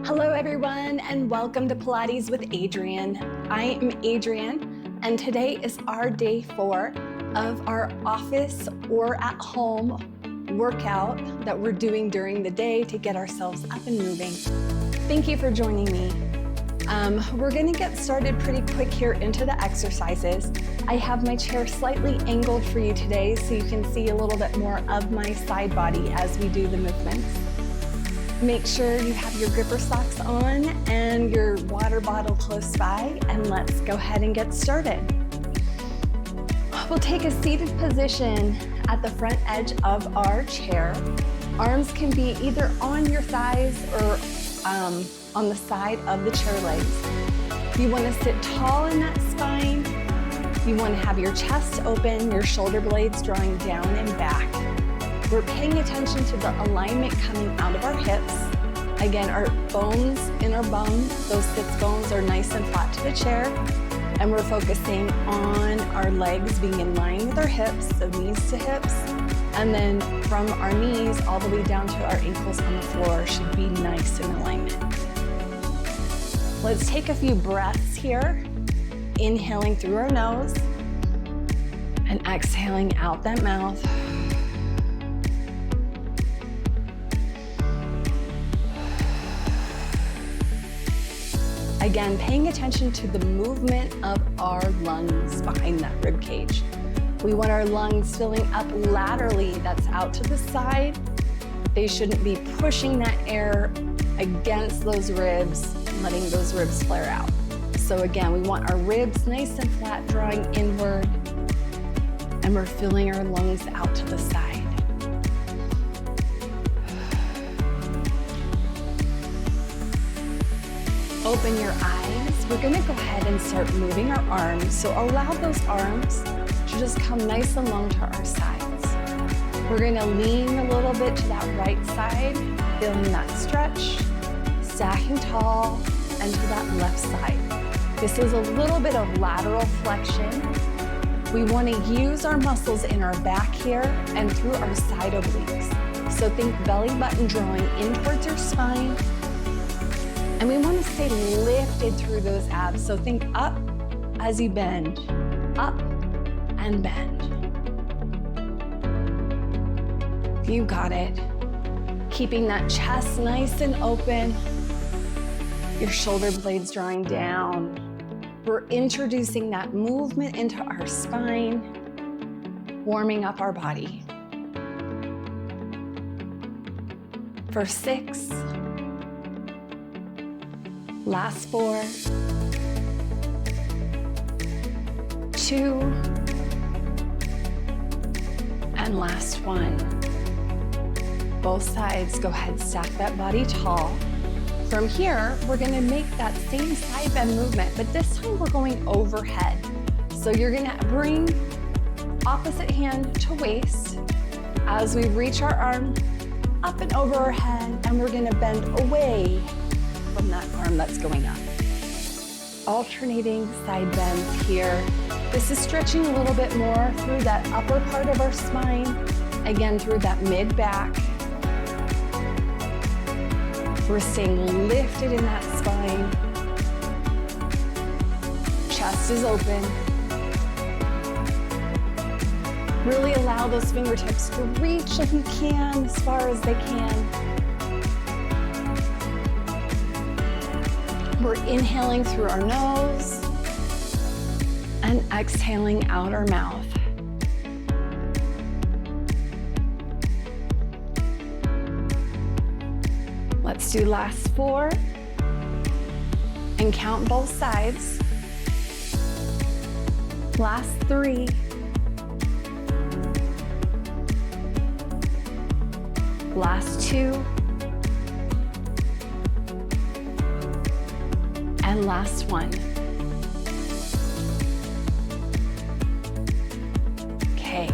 Hello everyone, and welcome to Pilates with Adrianne. I am Adrianne, and today is our day 4 of our office or at home workout that we're doing during the day to get ourselves up and moving. Thank you for joining me. We're gonna get started pretty quick here into the exercises. I have my chair slightly angled for you today so you can see a little bit more of my side body as we do the movements. Make sure you have your gripper socks on and your water bottle close by, and let's go ahead and get started. We'll take a seated position at the front edge of our chair. Arms can be either on your thighs or on the side of the chair legs. You want to sit tall in that spine. You want to have your chest open, your shoulder blades drawing down and back. We're paying attention to the alignment coming out of our hips. Again, our bones in our bum, those sits bones are nice and flat to the chair. And we're focusing on our legs being in line with our hips, so knees to hips. And then from our knees all the way down to our ankles on the floor should be nice in alignment. Let's take a few breaths here. Inhaling through our nose and exhaling out that mouth. Again, paying attention to the movement of our lungs behind that rib cage. We want our lungs filling up laterally, that's out to the side. They shouldn't be pushing that air against those ribs, letting those ribs flare out. So again, we want our ribs nice and flat, drawing inward, and we're filling our lungs out to the side. Open your eyes. We're gonna go ahead and start moving our arms. So allow those arms to just come nice and long to our sides. We're gonna lean a little bit to that right side, feeling that stretch, stacking tall, and to that left side. This is a little bit of lateral flexion. We wanna use our muscles in our back here and through our side obliques. So think belly button drawing in towards your spine. And we want to stay lifted through those abs. So think up as you bend, up and bend. You got it. Keeping that chest nice and open, your shoulder blades drawing down. We're introducing that movement into our spine, warming up our body. For 6, last 4, 2, and last 1. Both sides, go ahead, stack that body tall. From here, we're gonna make that same side bend movement, but this time we're going overhead. So you're gonna bring opposite hand to waist as we reach our arm up and over our head, and we're gonna bend away from that arm that's going up. Alternating side bends here. This is stretching a little bit more through that upper part of our spine, again through that mid-back. We're staying lifted in that spine. Chest is open. Really allow those fingertips to reach if you can, as far as they can. We're inhaling through our nose and exhaling out our mouth. Let's do last 4 and count both sides. Last 3. Last 2. And last 1. Okay,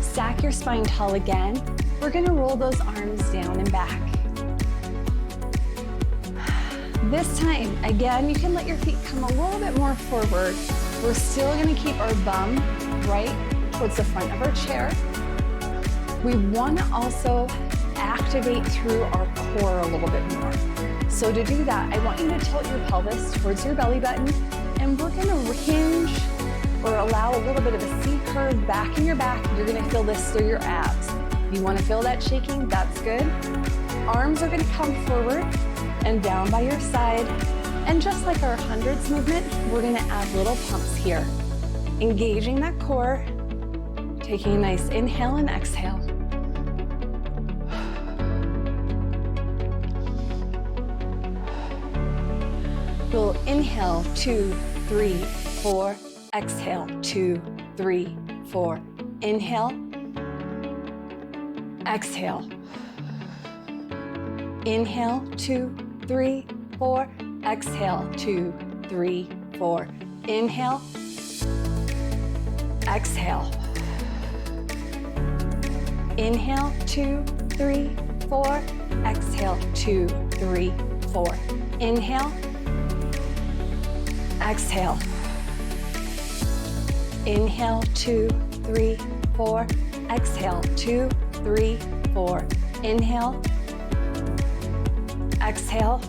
stack your spine tall again. We're gonna roll those arms down and back. This time, again, you can let your feet come a little bit more forward. We're still gonna keep our bum right towards the front of our chair. We wanna also activate through our core a little bit more. So to do that, I want you to tilt your pelvis towards your belly button, and we're gonna hinge or allow a little bit of a C curve back in your back. You're gonna feel this through your abs. If you wanna feel that shaking, that's good. Arms are gonna come forward and down by your side. And just like our hundreds movement, we're gonna add little pumps here. Engaging that core, taking a nice inhale and exhale. We'll inhale, 2, 3, 4. Exhale, 2, 3, 4. Inhale. Exhale. Inhale, 2, 3, 4. Exhale, 2, 3, 4. Inhale. Exhale. Inhale, 2, 3, 4. Exhale, 2, 3, 4. Inhale. Exhale. Inhale, 2, 3, 4. Exhale, 2, 3, 4. Inhale. Exhale.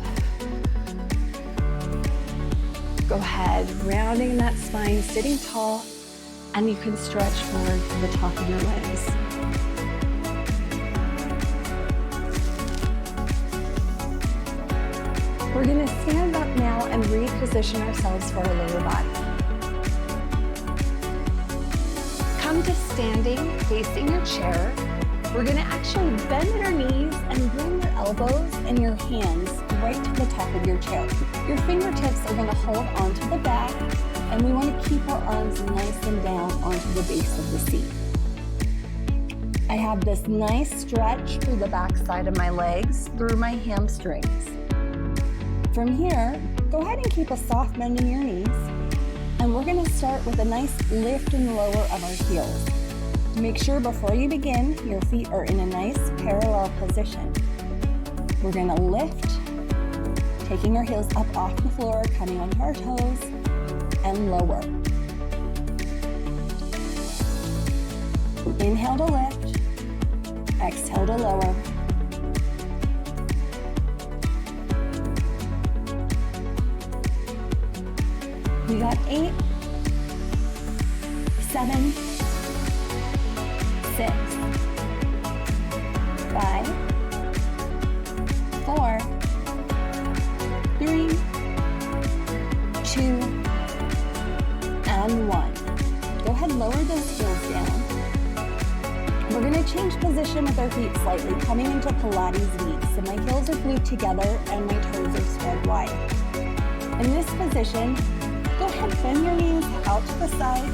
Go ahead, rounding that spine, sitting tall, and you can stretch forward to the top of your legs. We're gonna stand up now and reposition ourselves for our lower body. Come to standing, facing your chair. We're gonna actually bend at our knees and bring your elbows and your hands right to the top of your chair. Your fingertips are gonna hold onto the back, and we wanna keep our arms nice and down onto the base of the seat. I have this nice stretch through the back side of my legs, through my hamstrings. From here, go ahead and keep a soft bend in your knees, and we're gonna start with a nice lift and lower of our heels. Make sure before you begin, your feet are in a nice parallel position. We're gonna lift, taking our heels up off the floor, coming onto our toes, and lower. Inhale to lift, exhale to lower. We got 8, 7, 6, 5, 4, 3, 2, and 1. Go ahead, lower those heels down. We're gonna change position with our feet slightly, coming into Pilates V. So my heels are glued together and my toes are spread wide. In this position, go ahead, bend your knees out to the side,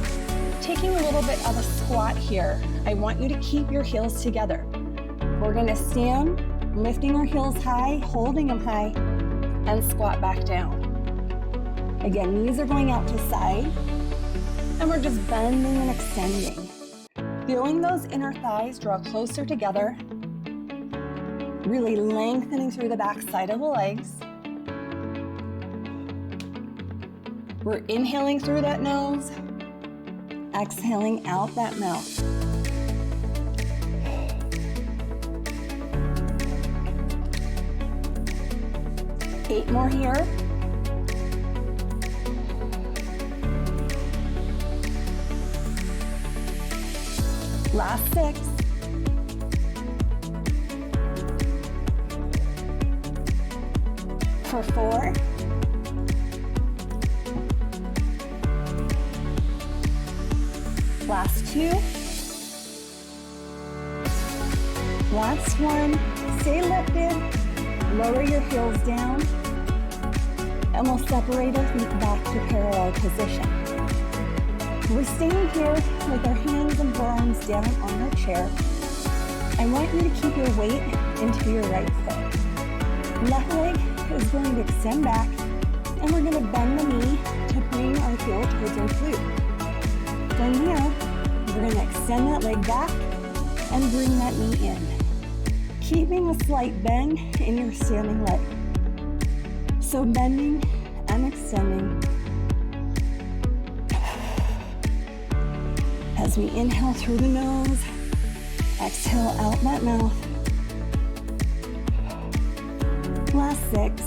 taking a little bit of a squat here. I want you to keep your heels together. We're gonna stand, lifting our heels high, holding them high, and squat back down. Again, knees are going out to side, and we're just bending and extending. Feeling those inner thighs draw closer together, really lengthening through the back side of the legs. We're inhaling through that nose, exhaling out that mouth. Eight more here. Last 6. For 4. Last 2. Last 1. Stay lifted. Lower your heels down. And we'll separate our feet back to parallel position. We're staying here with our hands and forearms down on our chair. I want you to keep your weight into your right foot. Left leg is going to extend back, and we're going to bend the knee to bring our heel towards our glute. From here, we're going to extend that leg back and bring that knee in, keeping a slight bend in your standing leg. So bending and extending. As we inhale through the nose, exhale out that mouth. Last 6.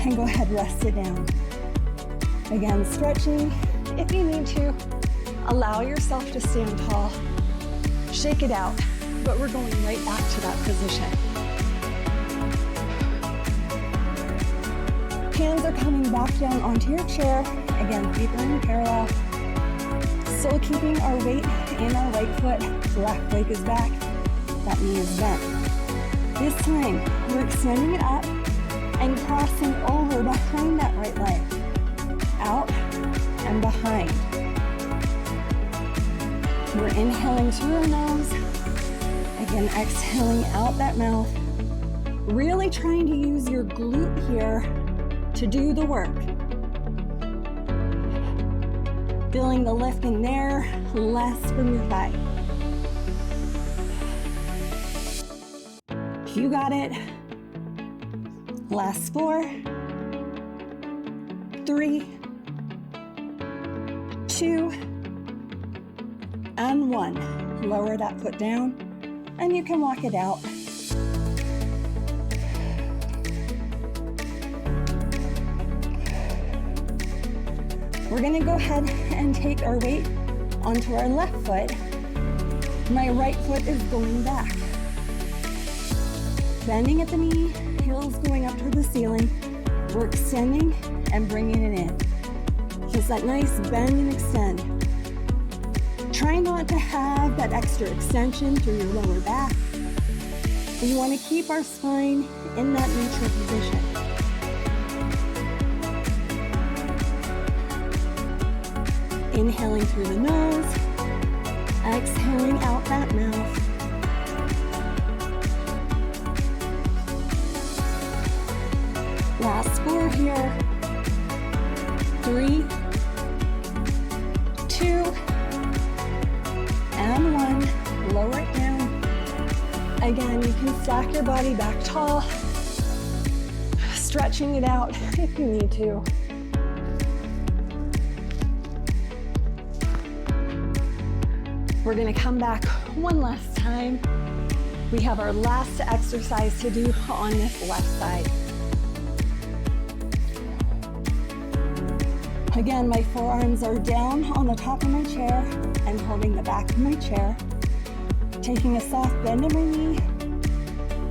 and go ahead, rest it down. Again, stretching if you need to. Allow yourself to stand tall. Shake it out, but we're going right back to that position. Hands are coming back down onto your chair. Again, feet are in parallel. Still keeping our weight in our right foot. Left leg is back. That knee is bent. This time, we're extending it up and crossing over behind that right leg. Out and behind. We're inhaling through our nose. Again, exhaling out that mouth. Really trying to use your glute here to do the work. Feeling the lifting there, less from your thigh. You got it. Last 4, 3, 2, and 1. Lower that foot down, and you can walk it out. We're gonna go ahead and take our weight onto our left foot. My right foot is going back. Bending at the knee, heels going up to the ceiling. We're extending and bringing it in. Just that nice bend and extend. Try not to have that extra extension through your lower back. We want to keep our spine in that neutral position. Inhaling through the nose, exhaling out that mouth. Last 4 here. 3, 2, and 1. Lower it down. Again, you can stack your body back tall, stretching it out if you need to. We're gonna come back one last time. We have our last exercise to do on this left side. Again, my forearms are down on the top of my chair and holding the back of my chair. Taking a soft bend in my knee.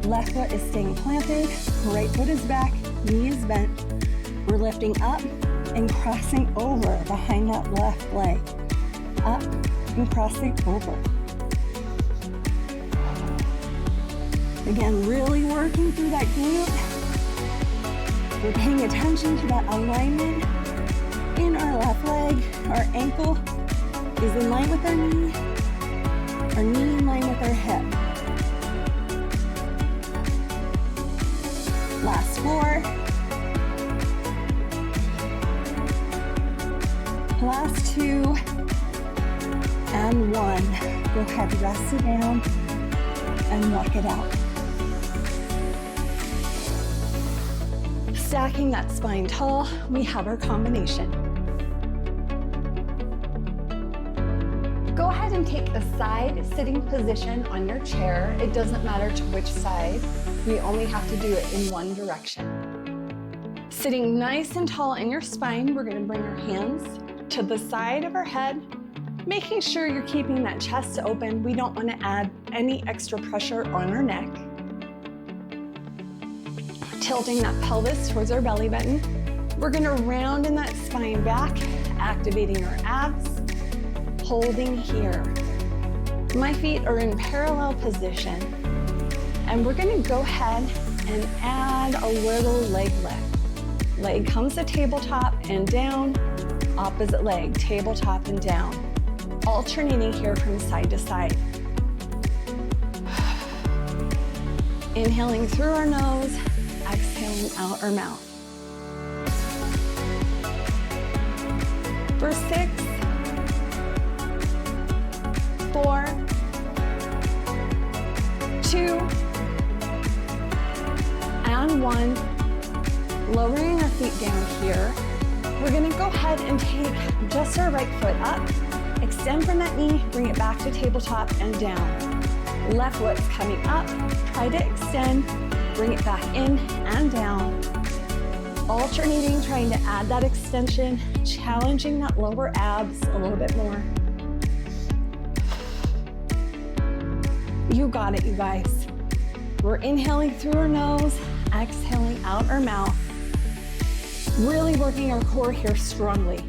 Left foot is staying planted, right foot is back, knee is bent. We're lifting up and crossing over behind that left leg. Up and crossing over. Again, really working through that glute. We're paying attention to that alignment in our left leg. Our ankle is in line with our knee in line with our hip. Last 4. Last 2. And 1. Go ahead, rest it down and walk it out. Stacking that spine tall, we have our combination. Go ahead and take a side sitting position on your chair. It doesn't matter to which side. We only have to do it in one direction. Sitting nice and tall in your spine, we're gonna bring our hands to the side of our head, making sure you're keeping that chest open. We don't want to add any extra pressure on our neck. Tilting that pelvis towards our belly button. We're going to round in that spine back, activating our abs, holding here. My feet are in parallel position, and we're going to go ahead and add a little leg lift. Leg comes to tabletop and down, opposite leg, tabletop and down. Alternating here from side to side. Inhaling through our nose, exhaling out our mouth. For 6, 4, 2, and 1. Lowering our feet down here. We're gonna go ahead and take just our right foot up. Extend from that knee, bring it back to tabletop and down. Left foot's coming up, try to extend, bring it back in and down. Alternating, trying to add that extension, challenging that lower abs a little bit more. You got it, you guys. We're inhaling through our nose, exhaling out our mouth. Really working our core here strongly.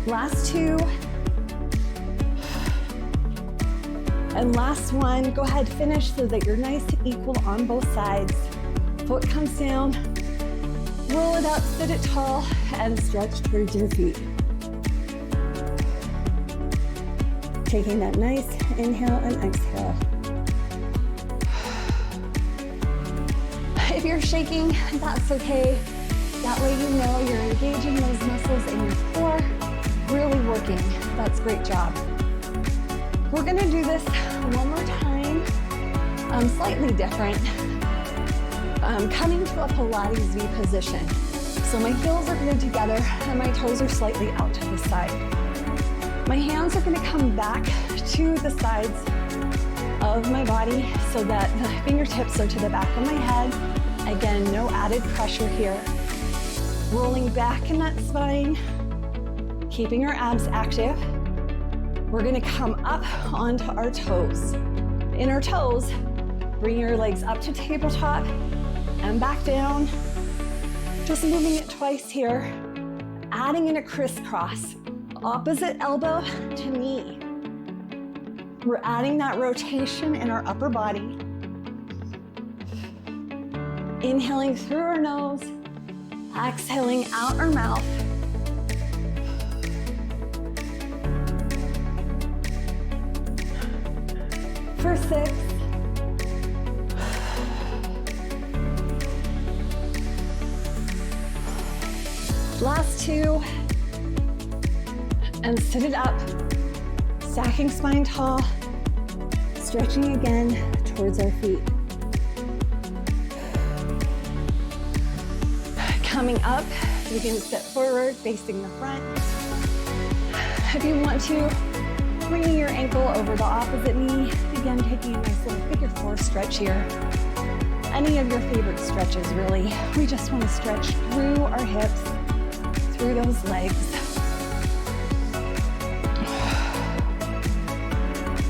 Last two. And last one, go ahead, finish so that you're nice and equal on both sides. Foot comes down, roll it up, sit it tall, and stretch towards your feet. Taking that nice inhale and exhale. If you're shaking, that's okay. That way you know you're engaging those muscles in your core, really working. That's a great job. We're gonna do this one more time, slightly different. Coming to a Pilates V position. So my heels are glued together and my toes are slightly out to the side. My hands are gonna come back to the sides of my body so that the fingertips are to the back of my head. Again, no added pressure here. Rolling back in that spine, keeping our abs active. We're gonna come up onto our toes. In our toes, bring your legs up to tabletop and back down. Just moving it twice here. Adding in a crisscross, opposite elbow to knee. We're adding that rotation in our upper body. Inhaling through our nose, exhaling out our mouth. For 6. Last 2. And sit it up, stacking spine tall, stretching again towards our feet. Coming up, you can sit forward, facing the front. If you want to, bringing your ankle over the opposite knee. Again, taking a nice little figure 4 stretch here. Any of your favorite stretches, really. We just want to stretch through our hips, through those legs.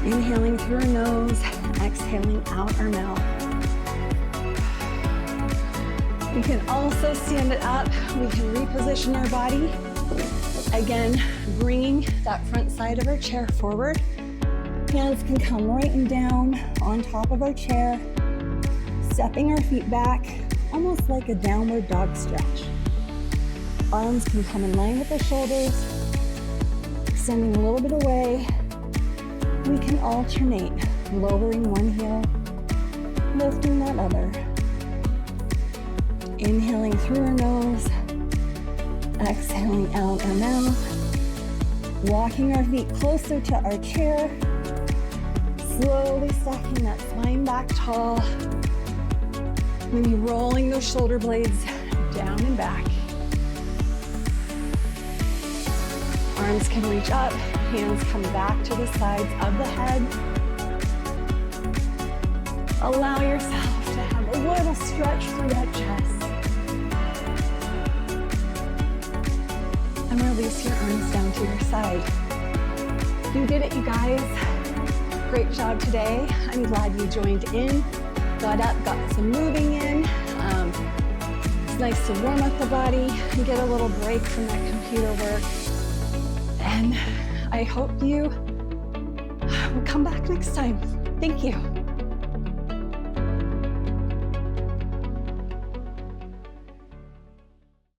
Inhaling through our nose, exhaling out our mouth. We can also stand it up. We can reposition our body. Again, bringing that front side of our chair forward. Hands can come right and down on top of our chair. Stepping our feet back, almost like a downward dog stretch. Arms can come in line with the shoulders. Extending a little bit away. We can alternate, lowering one heel, lifting that other. Inhaling through our nose, exhaling out our mouth. Walking our feet closer to our chair. Slowly stacking that spine back tall. Maybe rolling those shoulder blades down and back. Arms can reach up, hands come back to the sides of the head. Allow yourself to have a little stretch through that chest. And release your arms down to your side. You did it, you guys. Great job today. I'm glad you joined in, got up, got some moving in. It's nice to warm up the body and get a little break from that computer work. And I hope you will come back next time. Thank you.